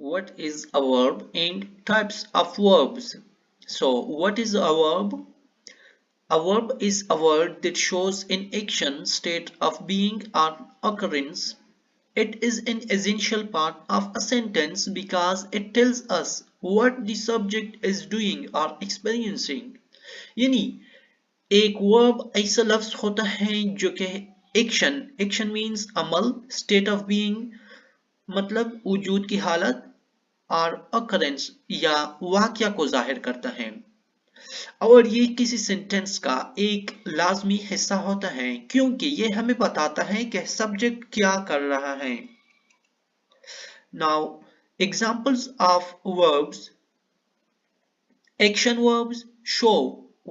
What is a verb and types of verbs? So, what is a verb? A verb is a word that shows an action, state of being, or occurrence. It is an essential part of a sentence because it tells us what the subject is doing or experiencing. यानी एक verb ऐसा लफ्ज होता है जो कि action means Amal, state of being मतलब वजूद की हालत, और occurrence या वाक्या को जाहिर करता है और ये किसी सेंटेंस का एक लाजमी हिस्सा होता है क्योंकि ये हमें बताता है कि सब्जेक्ट क्या कर रहा है। Now examples of verbs. Action verbs show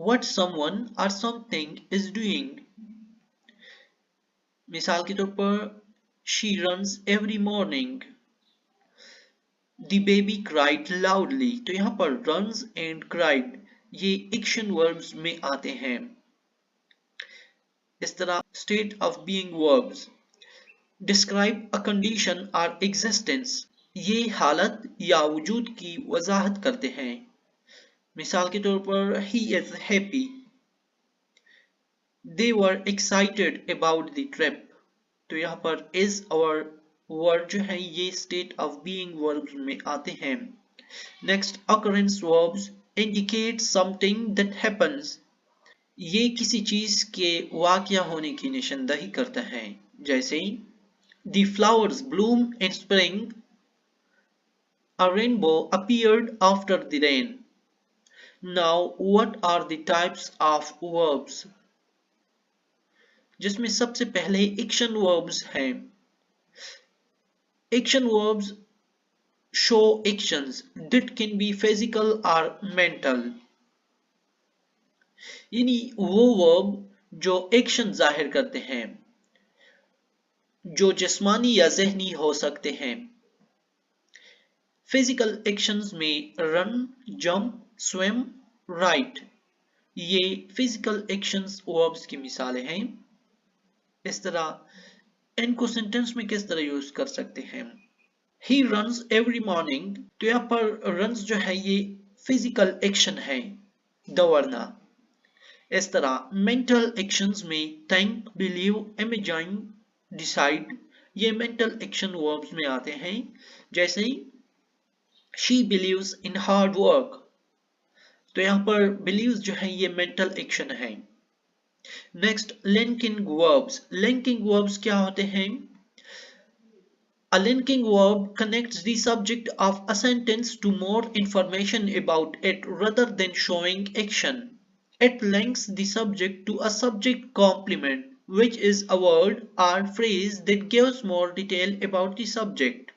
what someone or something is doing। मिसाल के तौर पर she runs every morning। The baby cried loudly। तो यहाँ पर runs and cried ये एक्शन वर्ब्स में आते हैं। इस तरह state of being verbs describe a condition or existence। ये हालत या वजूद की वजाहत करते हैं। मिसाल के तौर पर he is happy। They were excited about the trip। तो यहाँ पर is और वर्ड जो है ये स्टेट ऑफ बीइंग वर्ब्स में आते हैं। Next occurrence verbs indicate something that happens। ये किसी चीज के वाकया होने की निशानदही करता है। जैसे the flowers bloom in spring, a rainbow appeared after the rain। Now what are the types of verbs? जिसमें सबसे पहले एक्शन वर्ब्स हैं। Action verbs show actions that can be physical or mental। यानी वो वर्ब जो action जाहिर करते हैं जो जिस्मानी या ज़हनी हो सकते हैं। फिजिकल एक्शंस में रन, जंप, स्विम, राइट ये फिजिकल एक्शंस वर्ब्स की मिसालें हैं। इस तरह इनको सेंटेंस में किस तरह यूज कर सकते हैं। He runs every morning। तो यहाँ पर runs जो है ये फिजिकल एक्शन है, दौड़ना। इस तरह मेंटल एक्शंस में think, believe, imagine, decide ये मेंटल एक्शन वर्ब्स में आते हैं। जैसे she believes in hard work। तो यहाँ पर believes जो है ये मेंटल एक्शन है। Next linking verbs। linking verbs क्या होते हैं? A linking verb connects the subject of a sentence to more information about it rather than showing action. It links the subject to a subject complement, which is a word or phrase that gives more detail about the subject.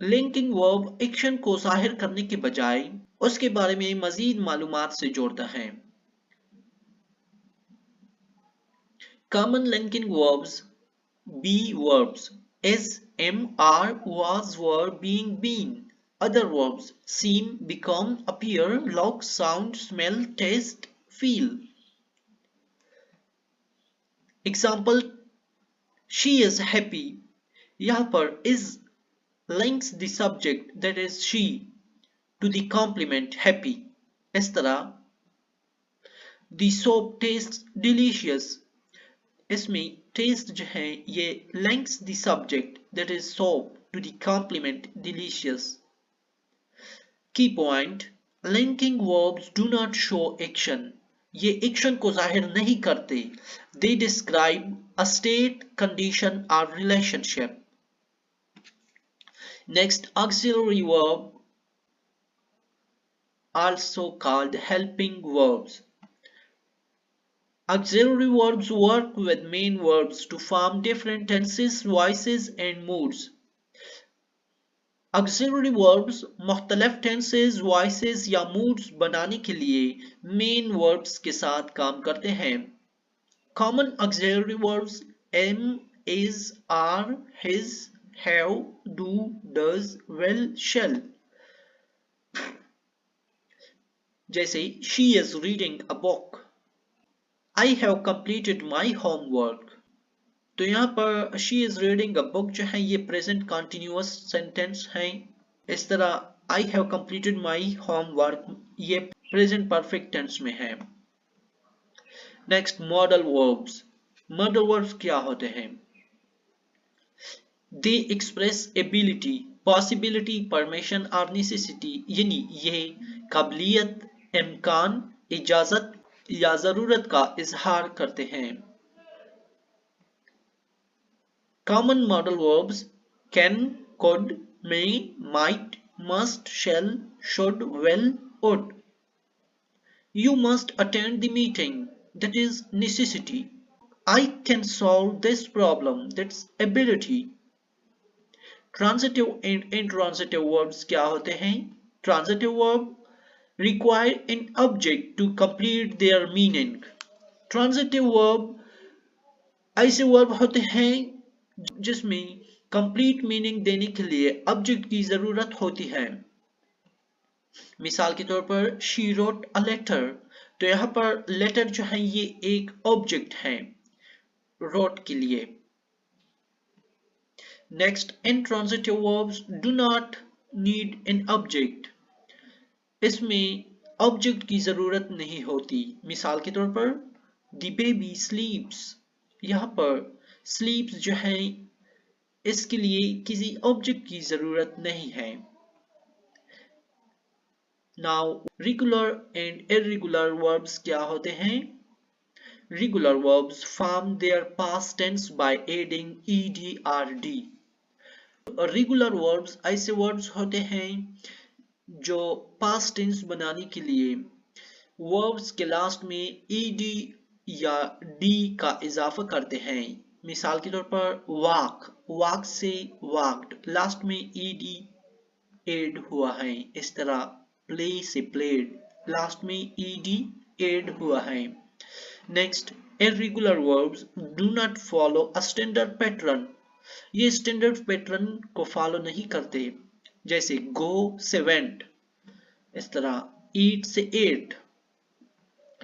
Linking verb action को जाहिर करने के बजाय उसके बारे में मजीद मालूमात से जोड़ता है। Common linking verbs be verbs is, am, are, was, were, being, been। Other verbs seem, become, appear, look, sound, smell, taste, feel। Example she is happy। यहाँ पर is links the subject that is she to the complement happy। इस तरह the soap tastes delicious। इसमें taste जो है ये links the subject that is soap to the complement delicious। Key point linking verbs do not show action। ये action को जाहिर नहीं करते। They describe a state, condition or relationship। Next auxiliary verb also called helping verbs। Auxiliary verbs work with main verbs to form different tenses, voices and moods। Auxiliary verbs मुख्तलिफ tenses, voices या moods बनाने के लिए main verbs के साथ काम करते हैं। Common auxiliary verbs am, is, are, his, have, do, does, will, shall। जैसे she is reading a book। I have completed my homework। तो यहाँ पर she is reading a book जो है ये present continuous sentence है। इस तरह I have completed my homework ये प्रेजेंट परफेक्ट टेंस में है। Next modal verbs. Modal verbs क्या होते हैं? दे एक्सप्रेस एबिलिटी, पॉसिबिलिटी, परमिशन और नेसेसिटी, यानी ये काबिलियत, इम्कान, इजाजत या जरूरत का इजहार करते हैं। Common modal verbs can, could, may, might, must, shall, should, will, would. You must attend the meeting, that is necessity. I can solve this problem, that's ability. Transitive and intransitive verbs क्या होते हैं? Transitive verb require an object to complete their meaning. Transitive verb ऐसे verb होते हैं जिसमें complete meaning देने के लिए object की जरूरत होती है। मिसाल के तौर पर she wrote a letter, तो यहाँ पर letter जो है ये एक object है wrote के लिए। Next, intransitive verbs do not need an object. इसमें ऑब्जेक्ट की जरूरत नहीं होती। मिसाल के तौर पर the baby sleeps, यहाँ पर sleeps जो है इसके लिए किसी ऑब्जेक्ट की जरूरत नहीं है। Now, regular and irregular verbs क्या होते हैं? Regular verbs form their past tense by adding ed or d. Regular verbs ऐसे वर्ब्स होते हैं जो पास्ट टेंस बनाने के लिए वर्ब्स के लास्ट में ed या d का इजाफा करते हैं। मिसाल के तौर पर walk से walked, लास्ट में ed एड हुआ है। इस तरह play से played, लास्ट में ed एड हुआ है। Next, irregular verbs do not follow a standard pattern. ये स्टैंडर्ड पैटर्न को फॉलो नहीं करते, जैसे go से went, इस तरह eat से ate।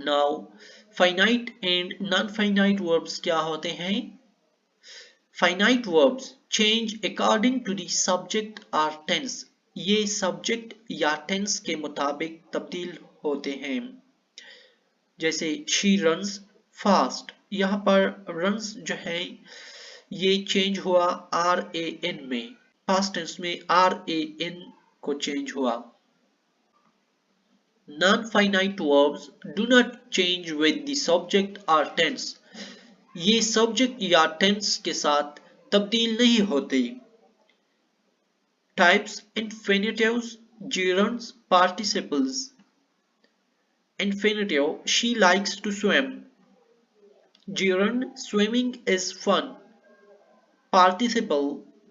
Now, finite and non-finite verbs क्या होते हैं? Finite verbs change according to the subject or tense. ये subject या tense के मुताबिक तब्दील होते हैं। जैसे she runs fast, यहाँ पर runs जो है ये चेंज हुआ RAN में, पास्ट टेंस में RAN को चेंज हुआ। Non-finite verbs do not change with the subject or tense. ये subject या tense के साथ तब्दील नहीं होते। Types: infinitives, gerunds, participles. Infinitive: she likes to swim. Gerund: swimming is fun. Participle: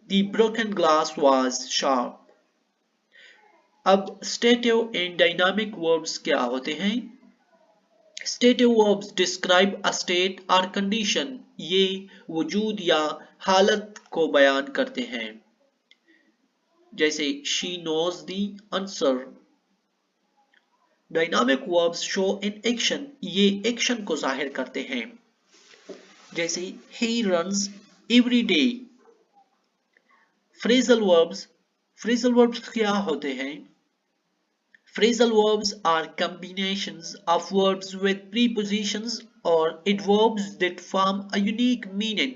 the broken glass was sharp. अब stative and dynamic verbs क्या होते हैं? Stative verbs describe a state or condition. ये वजूद या हालत को बयान करते हैं। जैसे she knows the answer. Dynamic verbs show an action. ये action को जाहिर करते हैं। जैसे he runs every day. Phrasal verbs क्या होते हैं? Phrasal verbs are combinations of words with prepositions or adverbs that form a unique meaning.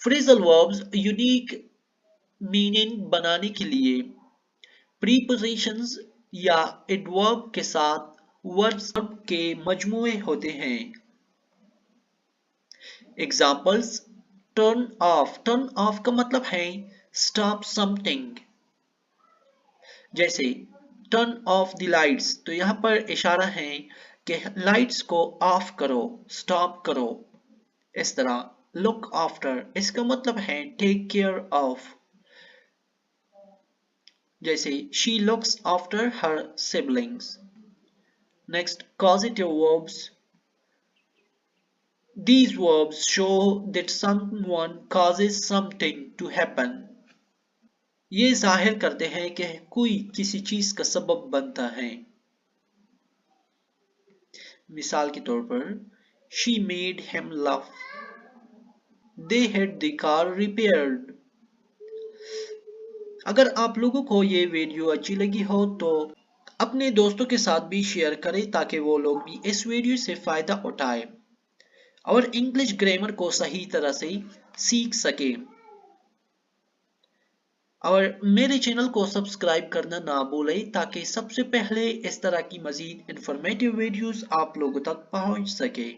Phrasal verbs unique meaning बनाने के लिए prepositions या adverb के साथ words के मजमूए होते हैं। Examples: turn off का मतलब है stop something। जैसे turn off the lights, तो यहाँ पर इशारा है कि लाइट्स को ऑफ करो, स्टॉप करो। इस तरह look after, इसका मतलब है take care of। जैसे she looks after her siblings। Next, causative verbs. These verbs show that someone causes something to happen. ये जाहिर करते हैं कि कोई किसी चीज का सबब बनता है। मिसाल के तौर पर she made him laugh. They had the car repaired. अगर आप लोगों को ये वीडियो अच्छी लगी हो तो अपने दोस्तों के साथ भी शेयर करें ताकि वो लोग भी इस वीडियो से फायदा उठाए और इंग्लिश ग्रामर को सही तरह से सीख सके। और मेरे चैनल को सब्सक्राइब करना ना भूलें ताकि सबसे पहले इस तरह की मजीद इंफॉर्मेटिव वीडियोस आप लोगों तक पहुंच सके।